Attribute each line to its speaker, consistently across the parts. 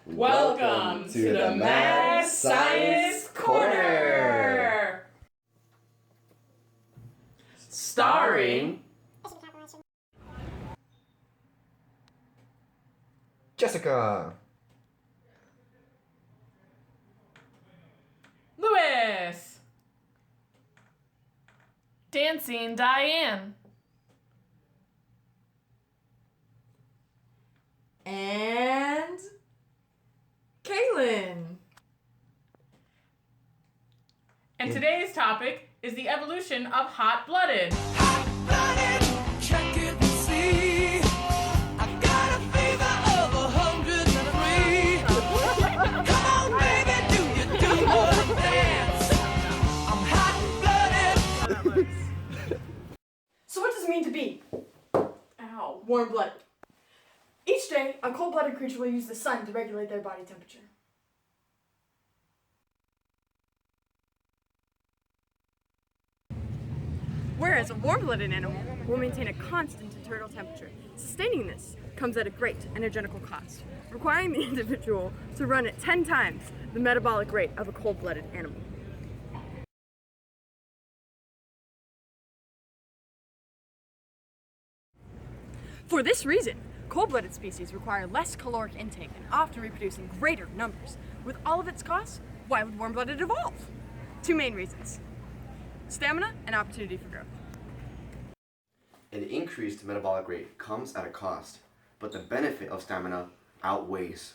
Speaker 1: Welcome to the Mad Science Corner! Starring
Speaker 2: Jessica,
Speaker 1: Louis, Dancing Diane,
Speaker 3: and Kaylin.
Speaker 1: and today's topic is the evolution of hot-blooded.
Speaker 4: Check it and see. I've got a fever of 103. Come on, baby, do you do your dance? I'm hot-blooded.
Speaker 3: So what does it mean to be
Speaker 1: Ow.
Speaker 3: warm-blooded? Each day, a cold-blooded creature will use the sun to regulate their body temperature.
Speaker 5: Whereas a warm-blooded animal will maintain a constant internal temperature. Sustaining this comes at a great energetical cost, requiring the individual to run at 10 times the metabolic rate of a cold-blooded animal. For this reason, cold-blooded species require less caloric intake and often reproduce in greater numbers. With all of its costs, why would warm-blooded evolve? Two main reasons: stamina and opportunity for growth.
Speaker 2: an increased metabolic rate comes at a cost, but the benefit of stamina outweighs.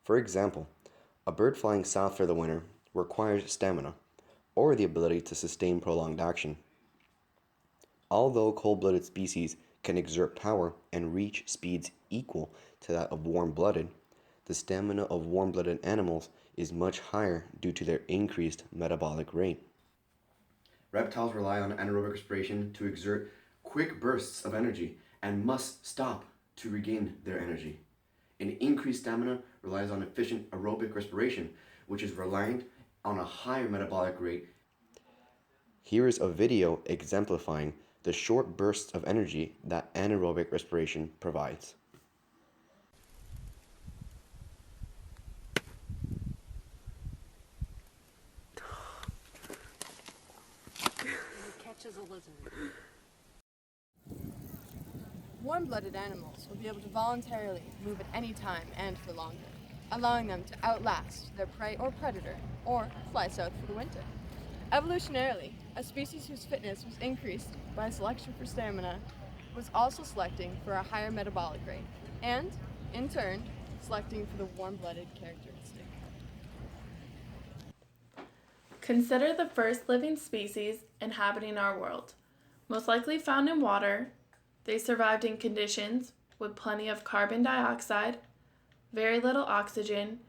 Speaker 2: For example, a bird flying south for the winter requires stamina, or the ability to sustain prolonged action. Although cold-blooded species can exert power and reach speeds equal to that of warm-blooded, the stamina of warm-blooded animals is much higher due to their increased metabolic rate. Reptiles rely on anaerobic respiration to exert quick bursts of energy and must stop to regain their energy. An increased stamina relies on efficient aerobic respiration, which is reliant on a higher metabolic rate. Here is a video exemplifying the short bursts of energy that anaerobic respiration provides.
Speaker 5: Catches a lizard. Warm-blooded animals will be able to voluntarily move at any time and for longer, allowing them to outlast their prey or predator, or fly south for the winter. Evolutionarily, a species whose fitness was increased by selection for stamina was also selecting for a higher metabolic rate, and, in turn, selecting for the warm-blooded characteristic.
Speaker 1: Consider the first living species inhabiting our world. Most likely found in water, they survived in conditions with plenty of carbon dioxide, very little oxygen,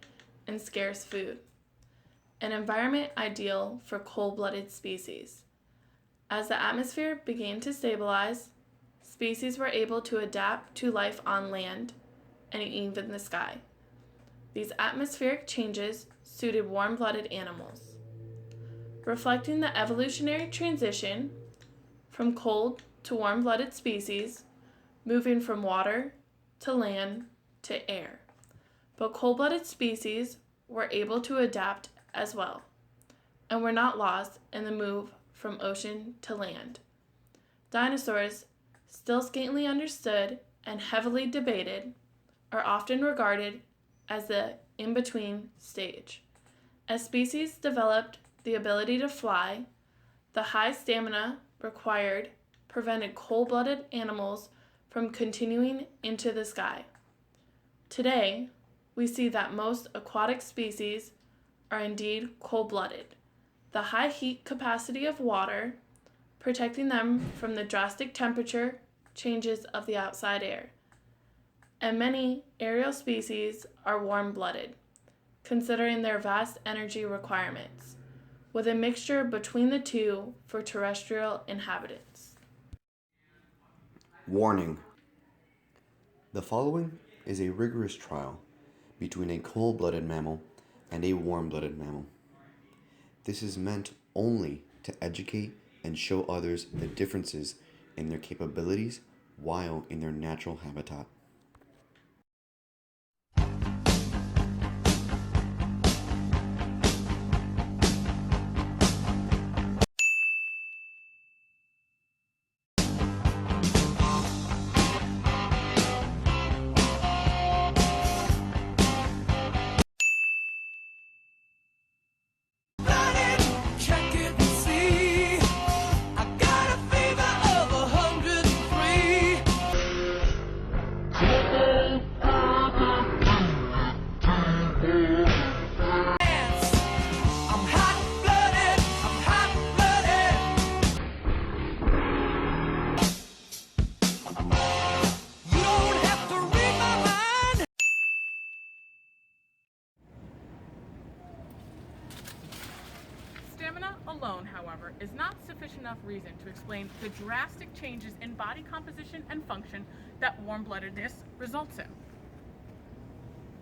Speaker 1: and scarce food. An environment ideal for cold-blooded species. As the atmosphere began to stabilize, species were able to adapt to life on land and even the sky. These atmospheric changes suited warm-blooded animals, reflecting the evolutionary transition from cold to warm-blooded species, moving from water to land to air. But cold-blooded species were able to adapt as well, and were not lost in the move from ocean to land. Dinosaurs, still scantily understood and heavily debated, are often regarded as the in-between stage. As species developed the ability to fly, the high stamina required prevented cold-blooded animals from continuing into the sky. Today, we see that most aquatic species are indeed cold-blooded. The high heat capacity of water, protecting them from the drastic temperature changes of the outside air. And many aerial species are warm-blooded, considering their vast energy requirements, with a mixture between the two for terrestrial inhabitants.
Speaker 2: Warning. The following is a rigorous trial between a cold-blooded mammal and a warm-blooded mammal. This is meant only to educate and show others the differences in their capabilities while in their natural habitat.
Speaker 6: alone, however, is not sufficient enough reason to explain the drastic changes in body composition and function that warm-bloodedness results in.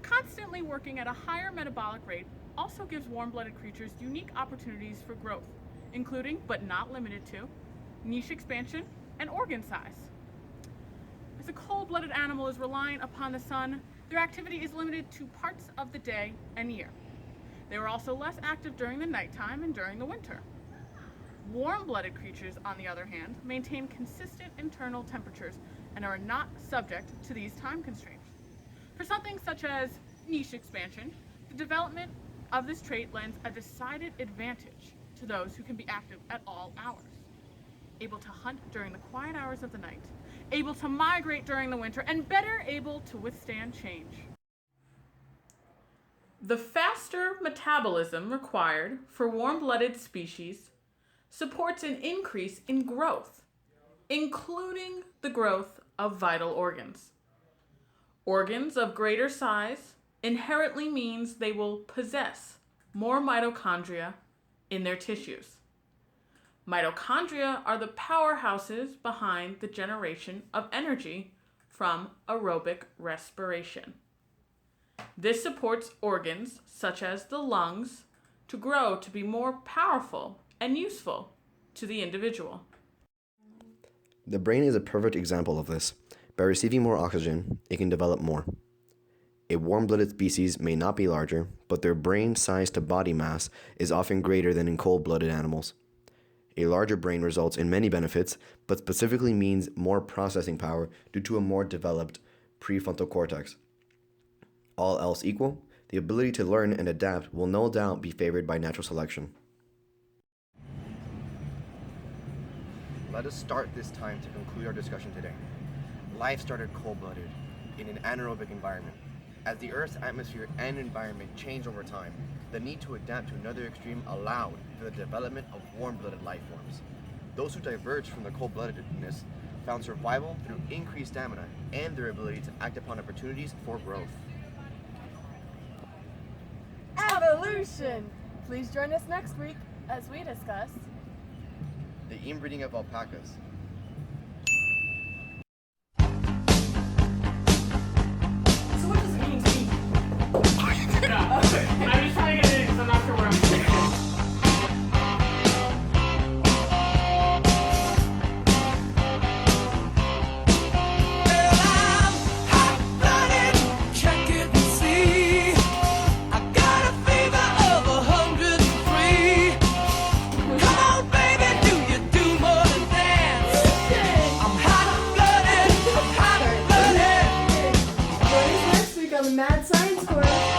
Speaker 6: Constantly working at a higher metabolic rate also gives warm-blooded creatures unique opportunities for growth, including, but not limited to, niche expansion and organ size. As a cold-blooded animal is reliant upon the sun, their activity is limited to parts of the day and year. They are also less active during the nighttime and during the winter. Warm-blooded creatures, on the other hand, maintain consistent internal temperatures and are not subject to these time constraints. For something such as niche expansion, the development of this trait lends a decided advantage to those who can be active at all hours, able to hunt during the quiet hours of the night, able to migrate during the winter, and better able to withstand change. The faster metabolism required for warm-blooded species supports an increase in growth, including the growth of vital organs. Organs of greater size inherently means they will possess more mitochondria in their tissues. Mitochondria are the powerhouses behind the generation of energy from aerobic respiration. This supports organs such as the lungs to grow to be more powerful and useful to the individual.
Speaker 2: The brain is a perfect example of this. By receiving more oxygen, it can develop more. A warm-blooded species may not be larger, but their brain size to body mass is often greater than in cold-blooded animals. A larger brain results in many benefits, but specifically means more processing power due to a more developed prefrontal cortex. All else equal, the ability to learn and adapt will no doubt be favored by natural selection. Let us start this time to conclude our discussion today. Life started cold-blooded in an anaerobic environment. As the Earth's atmosphere and environment changed over time, the need to adapt to another extreme allowed for the development of warm-blooded life forms. Those who diverged from the cold-bloodedness found survival through increased stamina and their ability to act upon opportunities for growth.
Speaker 5: Evolution! Please join us next week as we discuss
Speaker 2: The inbreeding of alpacas.
Speaker 3: So what does it mean to me?
Speaker 6: I'm just trying to get it in because I'm not sure where I'm going.
Speaker 4: Well, I'm hot-blooded, check it and see. I got a fever of 103. Come on, baby, do you do more than dance? I'm hot-blooded, I'm hot-blooded.
Speaker 3: Join us next week on the Mad Science Corner.